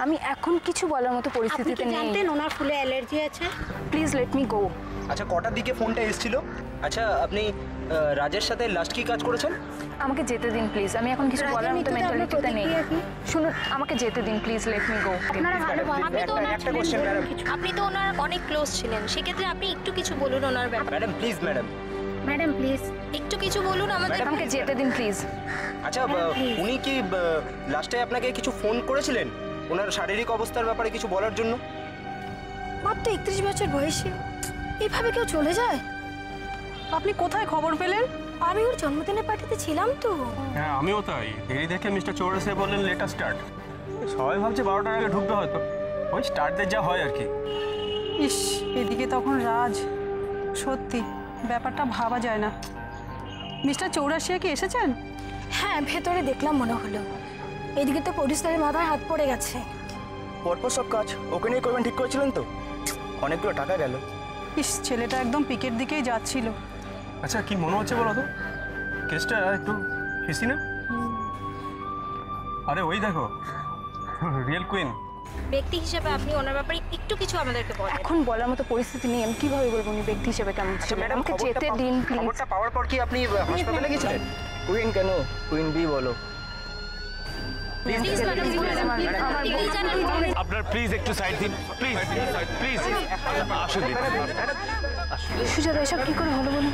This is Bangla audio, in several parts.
আমি এখন কিছু বলার মতো পরিস্থিতিতে নেই। জানতেন ওনার ফুলে অ্যালার্জি আছে? Please let me go. আচ্ছা কটার দিকে ফোনটা এসেছিল? আচ্ছা আপনি রাজের সাথে লাস্ট কি কাজ করেছেন? আমাকে যেতে দিন প্লিজ, আমি এখন কিছু বলার মতো মেন্টালিটিতে নেই। শুনুন আমাকে যেতে দিন প্লিজ, লেট মি গো। আপনারা ভালো একটা কোশ্চেন ম্যাডাম, আপনি তো ওনার অনেক ক্লোজ ছিলেন, সেক্ষেত্রে আপনি একটু কিছু বলুন ওনার ব্যাপারে। ম্যাডাম প্লিজ ম্যাডাম প্লিজ একটু কিছু বলুন আমাদের। আমাকে যেতে দিন প্লিজ। আচ্ছা উনি কি লাস্টে আপনাকে কিছু ফোন করেছিলেন ওনার শারীরিক অবস্থার ব্যাপারে কিছু বলার জন্য? মাত্র 31 বছর বয়সে এইভাবে কেউ চলে যায়? আপনি কোথায় খবর পেলেন? আমি ওর জন্মদিনের পার্টিতে ছিলাম তো। হ্যাঁ আমিও তাই। দেরি দেখে মিস্টার চৌরাসে বললেন লেটার স্টার্ট। সবাই ভাবছে 12টার আগে ঢুকবে হয়তো, ওই স্টার্টদের যা হয় আর কি। ইস, এদিকে তখন রাজ। সত্যি ব্যাপারটা ভাবা যায় না। মিস্টার চৌরাশিয়া কি এসেছেন? হ্যাঁ ভেতরে দেখলাম মনে হলো। এদিকে তো পরিষ্কারের মাথায় হাত পড়ে গেছে। পরপর সব কাজ ওকে নিয়ে করবেন ঠিক করেছিলেন তো? অনেকগুলো টাকা গেল। ইস, ছেলেটা একদম পিকের দিকেই যাচ্ছিল। আচ্ছা কি মনে হচ্ছে বলো তো? কেসটা একটু ফিসি না? আরে ওই দেখো, রিয়েল কুইন। ব্যক্তি হিসেবে আপনি ওনার ব্যাপারে একটু কিছু আমাদেরকে বলেন। এখন বলার মতো পরিস্থিতি নেই, আমি কিভাবে বলবো উনি ব্যক্তি হিসেবে কেমন আচ্ছা ছিল। ম্যাডাম আমাকে যেতে দিন প্লিজ। খবরটা পাওয়ার পর কি আপনি হাসপাতালে গেছিলেন? কুইন কেন? কুইন বি বলো। প্লিজ ম্যাডাম, আপনার প্লিজ একটু সাইড দিন, প্লিজ প্লিজ আসুন দিন। সুজাতা এসব কি করে হলো বলুন?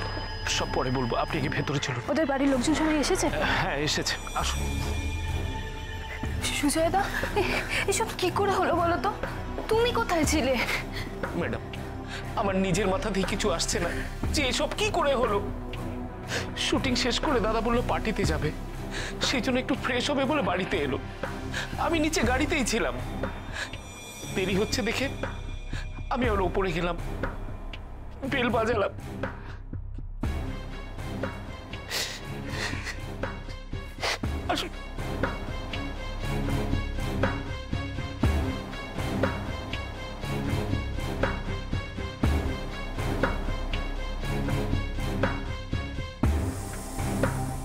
সব পরে বলবো, আপনি কি ভেতরে চলুন। ওদের বাড়ির লোকজন সবাই এসেছে? হ্যাঁ এসেছে, আসুন। সুজয়দা এসব কি করে হলো বলো তো? তুমি কোথায় ছিলে? ম্যাডাম আমার নিজের মাথা দিয়ে কিছু আসছে না যে এসব কি করে হলো। শুটিং শেষ করে দাদা বললো পার্টিতে যাবে, সেই জন্য একটু ফ্রেশ হবে বলে বাড়িতে এলো। আমি নিচে গাড়িতেই ছিলাম, দেরি হচ্ছে দেখে আমি ওর ওপরে গেলাম, বেল বাজালাম। আসুন।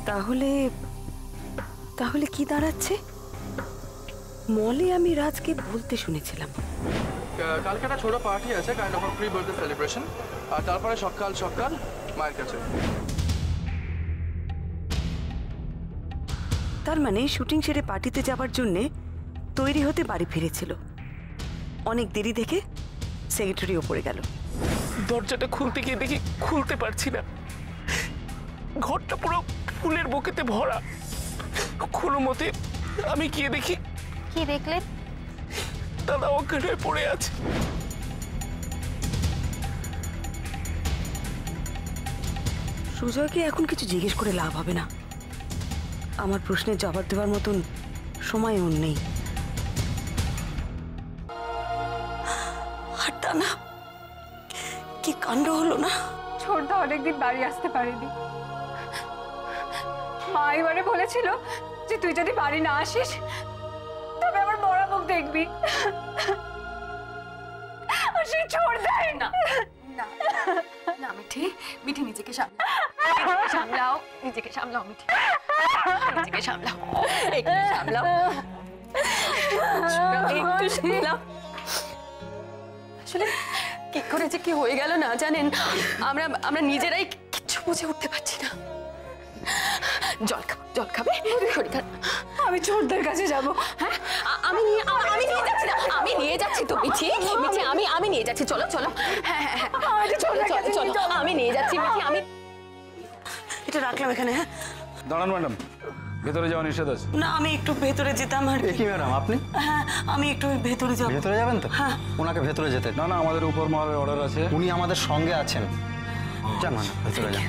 তাহলে তাহলে কি দাঁড়াচ্ছে? মলে আমি রাজকে বলতে শুনেছিলাম কালকে একটা ছোট পার্টি আছে, kind of pre birthday celebration, আর তারপরে সকাল সকাল মায়ের কাছে। তার মানে শুটিং সেরে পার্টিতে যাবার জন্যে তৈরি হতে বাড়ি ফিরেছিল। অনেক দেরি দেখে সেক্রেটারি ওপরে গেল। দরজাটা খুলতে গিয়ে দেখি খুলতে পারছি না, ঘরটা পুরো ফুলের বুকেতে ভরা। কোনো মতে আমি গিয়ে দেখি। কি দেখলেন? দাদা অজ্ঞান হয়ে পড়ে আছে। সুজয়কে এখন কিছু জিজ্ঞেস করে লাভ হবে না। আমার প্রশ্নের জবাব দেওয়ার মতন সময় ওর নেই। আর তা না, কি কাণ্ড হলো না। ছোটদা অনেকদিন বাড়ি আসতে পারেনি। মা এবারে বলেছিল যে তুই যদি বাড়ি না আসিস তবে আমার বড় মুখ দেখবি। আর সে ছোটদাই না। না মিঠি, মিঠি নিজেকে সামলাও, নিজেকে সামলাও মিঠি, নিজেকে সামলাও, একটু সামলাও, একটু সামলাও। আসলে কি করে যে কি হয়ে গেল না জানেন, আমরা নিজেরাই কিচ্ছু বুঝে উঠতে পারছি না। জল খাবে, শরীর খারাপ। আমি ছোটদের কাছে যাব। হ্যাঁ আমি নিয়ে যাচ্ছি তো মিঠি, আমি নিয়ে যাচ্ছি। চলো হ্যাঁ চলো আমি নিয়ে যাচ্ছি মিঠি। আমি এটা রাখলাম এখানে। হ্যাঁ দাঁড়ান ম্যাডাম, ভেতরে যাওয়া নিষেধ আছে। না, আমি একটু ভেতরে যেতাম আর কি। ম্যাডাম আপনি? হ্যাঁ আমি একটু ভেতরে যাব। ভেতরে যাবেন তো? হ্যাঁ। ওনাকে ভেতরে যেতে। না আমাদের উপর মহলের অর্ডার আছে। উনি আমাদের সঙ্গে আছেন, যান ম্যাডাম ভেতরে যান।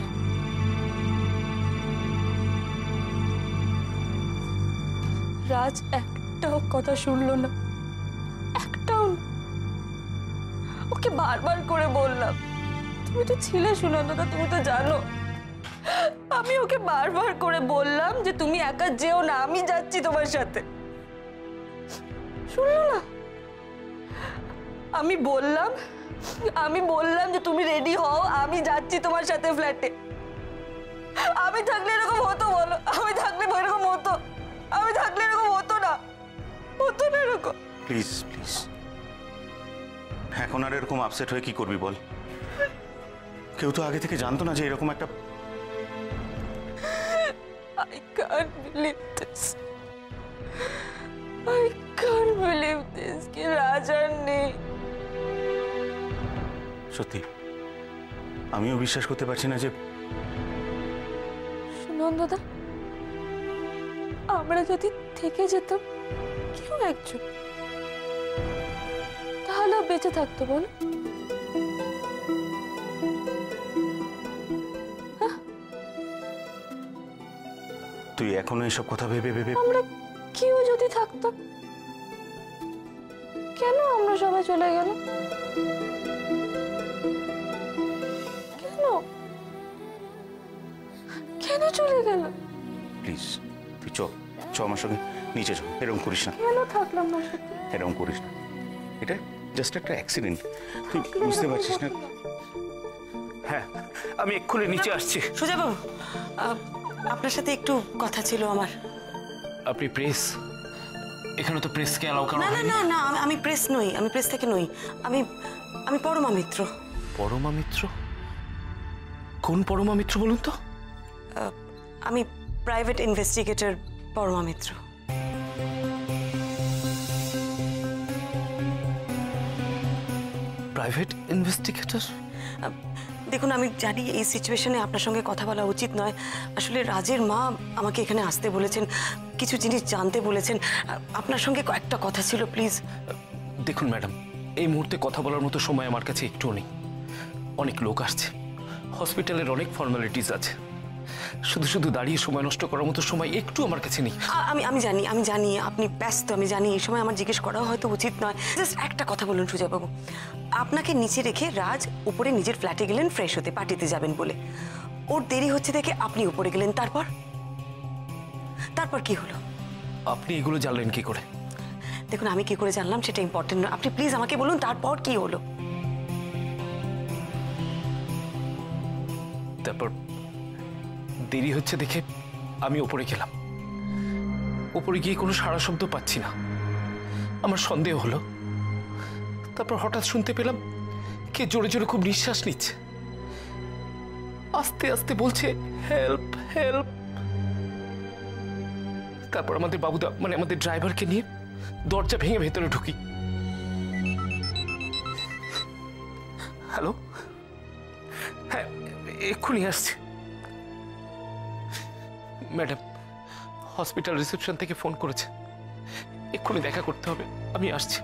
রাজ একটাও কথা শুনলো না, একটাও। ওকে বারবার করে বললাম, তুমি তো ছিলে সুনন্দা, তুমি তো জানো। আমি ওকে বারবার করে বললাম যে তুমি একা যেও না, আমি যাচ্ছি তোমার সাথে। শুনলো না। আমি বললাম যে তুমি রেডি হও, আমি যাচ্ছি তোমার সাথে ফ্ল্যাটে। আমি থাকলে এরকম হতো বলো? আমি থাকলে এরকম হতো? আমি থাকলে এরকম হতো না এরকম। প্লিজ প্লিজ, এখন আর এরকম আপসেট হয়ে কি করবি বল? কেউ তো আগে থেকে জানতো না যে এরকম একটা। I can't believe this. I can't believe this कि রাজার নেই। সত্যি আমিও বিশ্বাস করতে পারছি না যে। সুনন্দদা, আমরা যদি থেকে যেতাম কেউ একজন, তাহলে বেঁচে থাকতো বল? তুই এখনো এসব কথা ভেবে ভেবে। আমরা কেউ যদি থাকতাম, কেন আমরা সবাই চলে গেল? কেন কেন চলে গেল? প্লিজ তুই চ আমার সঙ্গে নিচে চ। এরকম করিস না। কেন থাকলাম না সাথে? এরকম করিস না, এটা জাস্ট একটা অ্যাক্সিডেন্ট, তুই বুঝতে পারছিস না? হ্যাঁ, আমি এক্ষুনি নিচে আসছি। সুজাবাবু, আপনার সাথে একটু কথা ছিল আমার। আপনি প্রেস? এখানে তো প্রেসকে অ্যালাউ করা না না হয়নি। না না, আমি প্রেস নই, আমি প্রেস থেকে নই। আমি আমি পরমা মিত্র। পরমা মিত্র? কোন পরমা মিত্র বলুন তো? আমি private investigator Parama Mitra. Private investigator? দেখুন, আমি জানি এই সিচুয়েশনে আপনার সঙ্গে কথা বলা উচিত নয়। আসলে রাজের মা আমাকে এখানে আসতে বলেছেন, কিছু জিনিস জানতে বলেছেন। আপনার সঙ্গে কয়েকটা কথা ছিল, প্লিজ। দেখুন ম্যাডাম, এই মুহূর্তে কথা বলার মতো সময় আমার কাছে একটুও নেই। অনেক লোক আসছে, হসপিটালের অনেক ফর্মালিটিস আছে। শুধু শুধু দাঁড়িয়ে সময় নষ্ট করার মতো সময় একটু আমার কাছে নেই। আমি জানি আপনি ব্যস্ত, আমি জানি। এই সময় আমার জিজ্ঞেস করা হয়তো উচিত নয়। জাস্ট একটা কথা বলুন সুজয়বাবু, আপনাকে নিচে রেখে রাজ উপরে নিজের ফ্ল্যাটে গেলেন ফ্রেশ হতে, পার্টিতে যাবেন বলে। ওর দেরি হচ্ছে দেখে আপনি উপরে গেলেন, তারপর কি হলো? আপনি এগুলো জানলেন কি করে? দেখুন, আমি কি করে জানলাম সেটা ইম্পর্টেন্ট নয়। আপনি প্লিজ আমাকে বলুন তারপর কি হলো। তারপর দেরি হচ্ছে দেখে আমি ওপরে গেলাম। ওপরে গিয়ে কোনো সাড়া শব্দ পাচ্ছি না, আমার সন্দেহ হলো। তারপর হঠাৎ শুনতে পেলাম কে জোরে জোরে খুব নিঃশ্বাস নিচ্ছে, আস্তে আস্তে বলছে হেল্প হেল্প। তারপর আমাদের বাবুদা, মানে আমাদের ড্রাইভারকে নিয়ে দরজা ভেঙে ভেতরে ঢুকি। হ্যালো, হ্যাঁ এক্ষুনি আসছে। ম্যাডাম, হসপিটাল রিসেপশন থেকে ফোন করেছে, এক্ষুনি দেখা করতে হবে, আমি আসছি।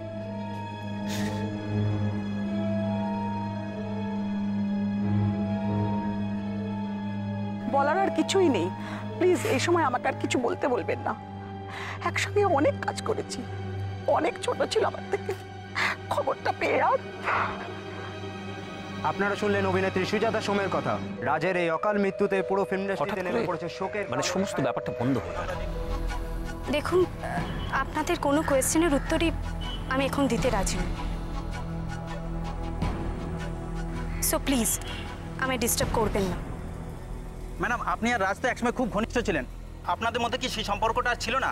বলার আর কিছুই নেই। প্লিজ এই সময় আমাকে আর কিছু বলতে বলবেন না। একসঙ্গে অনেক কাজ করেছি, অনেক ছোট ছিল আমার থেকে। খবরটা পেয়ে আর। আপনারা শুনলেন অভিনেত্রী সুজাতা সোমের কথা। রাজের এই অকাল মৃত্যুতে পুরো ফিল্ম ইন্ডাস্ট্রিতে নেমে পড়েছে শোকের। মানে সমস্ত ব্যাপারটা বন্ধ হলো। দেখুন, আপনাদের কোনো কোয়েশ্চেনের উত্তরই আমি এখন দিতে রাজি নই। সো প্লিজ আমায় ডিস্টার্ব করবেন না। ম্যাডাম, আপনি আর রাজ তো একসময় খুব ঘনিষ্ঠ ছিলেন। আপনাদের মধ্যে কি সেই সম্পর্কটা আর ছিল না?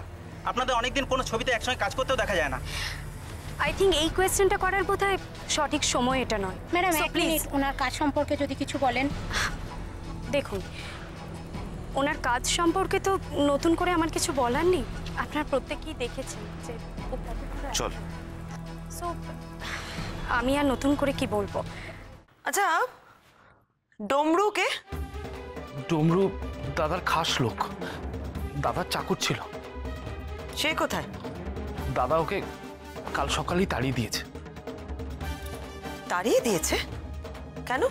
আপনাদের অনেকদিন কোনো ছবিতে একসঙ্গে কাজ করতেও দেখা যায় না। আই থিঙ্ক এই কোয়েশ্চেনটা করার বোধহয় সঠিক সময় এটা নয়। ম্যাডাম, So, প্লিজ ওনার কাজ সম্পর্কে যদি কিছু বলেন। দেখুন, ওনার কাজ সম্পর্কে তো নতুন করে আমার কিছু বলার নেই। আপনারা প্রত্যেকেই দেখেছেন যে ও কতটা। চল। সো আমি আর নতুন করে কি বলবো। আচ্ছা, ডমরুকে? ডমরু দাদার খাস লোক, দাদার চাকর ছিল। সে কোথায়? দাদা ওকে কাল সকালেই তাড়িয়ে দিয়েছে। তাড়িয়ে দিয়েছে? কেন?